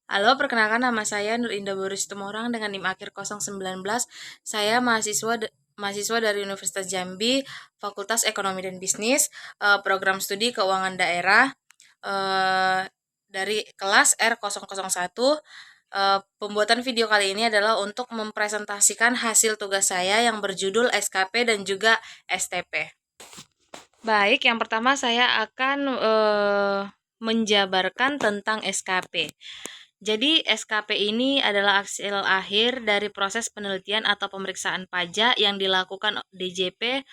Halo, perkenalkan nama saya Nur Indah Boris Tumorang dengan NIM akhir 019. Saya mahasiswa dari Universitas Jambi, Fakultas Ekonomi dan Bisnis, program studi Keuangan Daerah, eh, dari kelas R001. Pembuatan video kali ini adalah untuk mempresentasikan hasil tugas saya yang berjudul SKP dan juga STP. Baik, yang pertama saya akan menjabarkan tentang SKP. Jadi, SKP ini adalah hasil akhir dari proses penelitian atau pemeriksaan pajak yang dilakukan DJP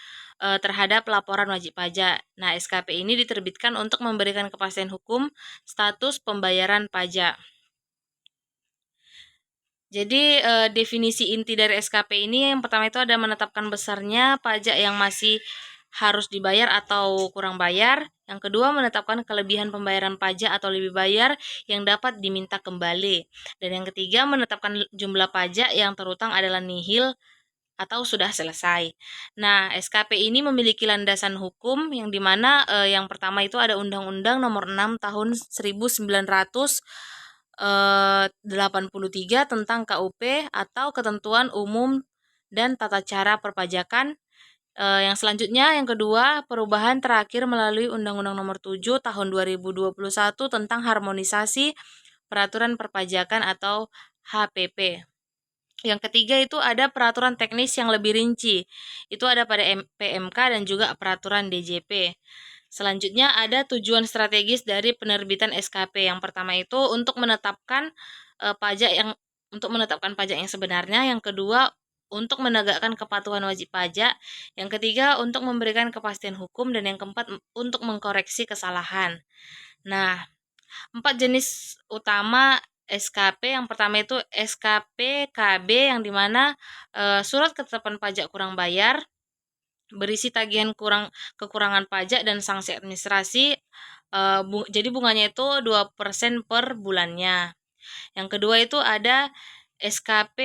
terhadap laporan wajib pajak. Nah, SKP ini diterbitkan untuk memberikan kepastian hukum status pembayaran pajak. Jadi, definisi inti dari SKP ini yang pertama itu ada menetapkan besarnya pajak yang masih harus dibayar atau kurang bayar. Yang kedua, menetapkan kelebihan pembayaran pajak atau lebih bayar yang dapat diminta kembali. Dan yang ketiga, menetapkan jumlah pajak yang terutang adalah nihil atau sudah selesai. Nah, SKP ini memiliki landasan hukum yang dimana yang pertama itu ada Undang-Undang Nomor 6 Tahun 1983 tentang KUP atau Ketentuan Umum dan Tata Cara Perpajakan. Yang selanjutnya, yang kedua, perubahan terakhir melalui Undang-Undang Nomor 7 Tahun 2021 tentang harmonisasi peraturan perpajakan atau HPP. Yang ketiga itu ada peraturan teknis yang lebih rinci. Itu ada pada PMK dan juga peraturan DJP. Selanjutnya ada tujuan strategis dari penerbitan SKP. Yang pertama itu untuk menetapkan pajak yang sebenarnya. Yang kedua untuk menegakkan kepatuhan wajib pajak. Yang ketiga untuk memberikan kepastian hukum dan yang keempat untuk mengkoreksi kesalahan. Nah, 4 jenis utama SKP. Yang pertama itu SKP KB yang dimana surat ketetapan pajak kurang bayar berisi tagihan kekurangan pajak dan sanksi administrasi. Jadi bunganya itu 2% per bulannya. Yang kedua itu ada SKP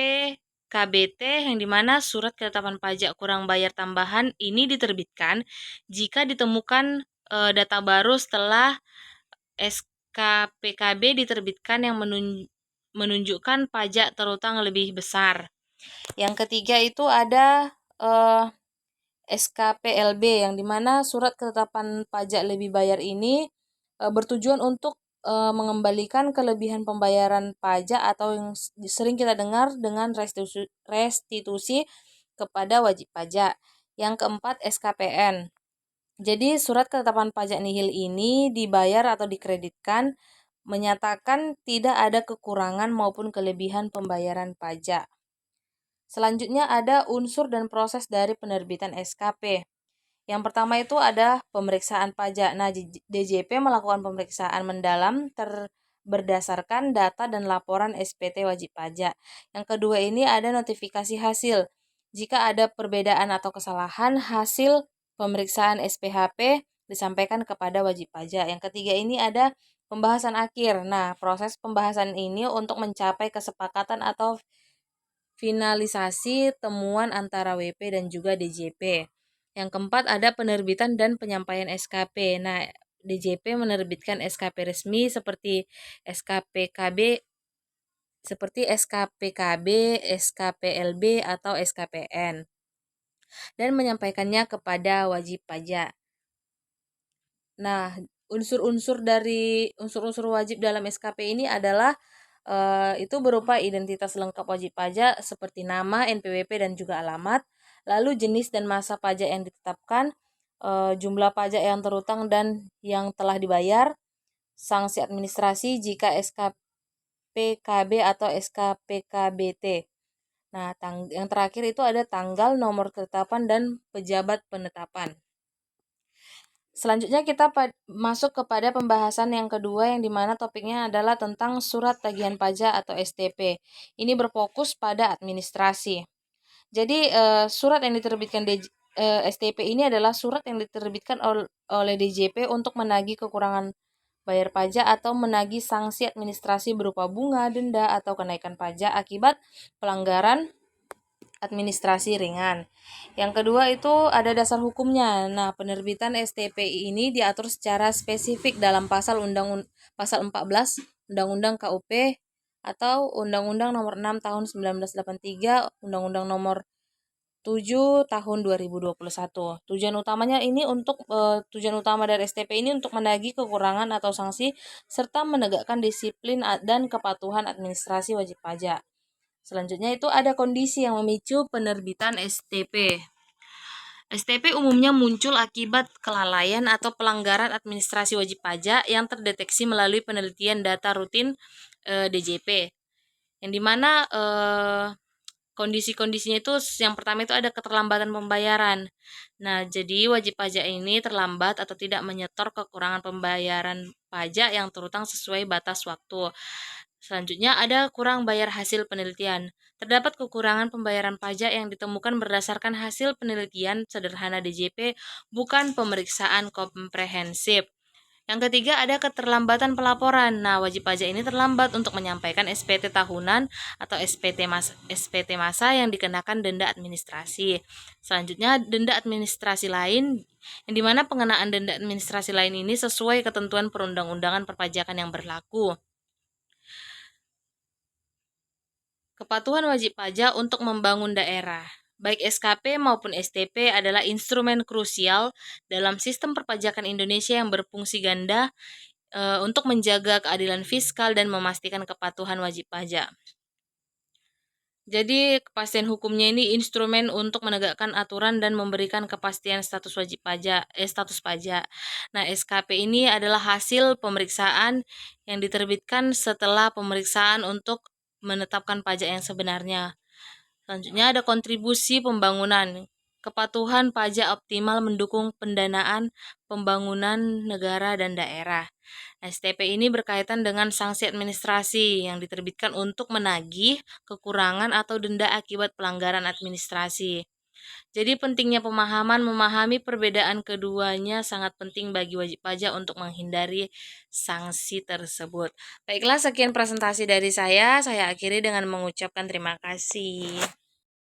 KBT yang dimana surat ketetapan pajak kurang bayar tambahan ini diterbitkan jika ditemukan data baru setelah SKPKB diterbitkan yang menunjukkan pajak terutang lebih besar. Yang ketiga itu ada SKPLB yang dimana surat ketetapan pajak lebih bayar ini bertujuan untuk mengembalikan kelebihan pembayaran pajak atau yang sering kita dengar dengan restitusi kepada wajib pajak. Yang keempat SKPN. Jadi surat ketetapan pajak nihil ini dibayar atau dikreditkan menyatakan tidak ada kekurangan maupun kelebihan pembayaran pajak. Selanjutnya ada unsur dan proses dari penerbitan SKP. Yang pertama itu ada pemeriksaan pajak. Nah, DJP melakukan pemeriksaan mendalam berdasarkan data dan laporan SPT wajib pajak. Yang kedua ini ada notifikasi hasil. Jika ada perbedaan atau kesalahan, hasil pemeriksaan SPHP disampaikan kepada wajib pajak. Yang ketiga ini ada pembahasan akhir. Nah, proses pembahasan ini untuk mencapai kesepakatan atau finalisasi temuan antara WP dan juga DJP. Yang keempat ada penerbitan dan penyampaian SKP. Nah, DJP menerbitkan SKP resmi seperti SKPKB, SKPLB atau SKPN dan menyampaikannya kepada wajib pajak. Nah, unsur-unsur wajib dalam SKP ini adalah itu berupa identitas lengkap wajib pajak seperti nama, NPWP, dan juga alamat, lalu jenis dan masa pajak yang ditetapkan, jumlah pajak yang terutang dan yang telah dibayar, sanksi administrasi jika SKPKB atau SKPKBT. Nah, yang terakhir itu ada tanggal, nomor ketetapan, dan pejabat penetapan. Selanjutnya kita masuk kepada pembahasan yang kedua yang dimana topiknya adalah tentang surat tagihan pajak atau STP. Ini berfokus pada administrasi. Jadi surat yang diterbitkan STP ini adalah surat yang diterbitkan oleh DJP untuk menagih kekurangan bayar pajak atau menagih sanksi administrasi berupa bunga, denda, atau kenaikan pajak akibat pelanggaran administrasi ringan. Yang kedua itu ada dasar hukumnya. Nah, penerbitan STP ini diatur secara spesifik dalam pasal 14 Undang-Undang KUP atau Undang-Undang Nomor 6 Tahun 1983, Undang-Undang Nomor 7 Tahun 2021. Tujuan utama dari STP ini untuk menagih kekurangan atau sanksi serta menegakkan disiplin dan kepatuhan administrasi wajib pajak. Selanjutnya itu ada kondisi yang memicu penerbitan STP. STP umumnya muncul akibat kelalaian atau pelanggaran administrasi wajib pajak yang terdeteksi melalui penelitian data rutin DJP. Yang dimana kondisi-kondisinya itu yang pertama itu ada keterlambatan pembayaran. Nah, jadi wajib pajak ini terlambat atau tidak menyetor kekurangan pembayaran pajak yang terutang sesuai batas waktu. Selanjutnya ada kurang bayar hasil penelitian. Terdapat kekurangan pembayaran pajak yang ditemukan berdasarkan hasil penelitian sederhana DJP, bukan pemeriksaan komprehensif. Yang ketiga ada keterlambatan pelaporan. Nah, wajib pajak ini terlambat untuk menyampaikan SPT tahunan atau SPT masa yang dikenakan denda administrasi. Selanjutnya denda administrasi lain, yang dimana pengenaan denda administrasi lain ini sesuai ketentuan perundang-undangan perpajakan yang berlaku. Kepatuhan wajib pajak untuk membangun daerah. Baik SKP maupun STP adalah instrumen krusial dalam sistem perpajakan Indonesia yang berfungsi ganda untuk menjaga keadilan fiskal dan memastikan kepatuhan wajib pajak. Jadi kepastian hukumnya ini instrumen untuk menegakkan aturan dan memberikan kepastian status pajak. Nah, SKP ini adalah hasil pemeriksaan yang diterbitkan setelah pemeriksaan untuk menetapkan pajak yang sebenarnya. Selanjutnya ada kontribusi pembangunan. Kepatuhan pajak optimal mendukung pendanaan pembangunan negara dan daerah. STP ini berkaitan dengan sanksi administrasi yang diterbitkan untuk menagih kekurangan atau denda akibat pelanggaran administrasi. Jadi pentingnya memahami perbedaan keduanya sangat penting bagi wajib pajak untuk menghindari sanksi tersebut. Baiklah, sekian presentasi dari saya. Saya akhiri dengan mengucapkan terima kasih.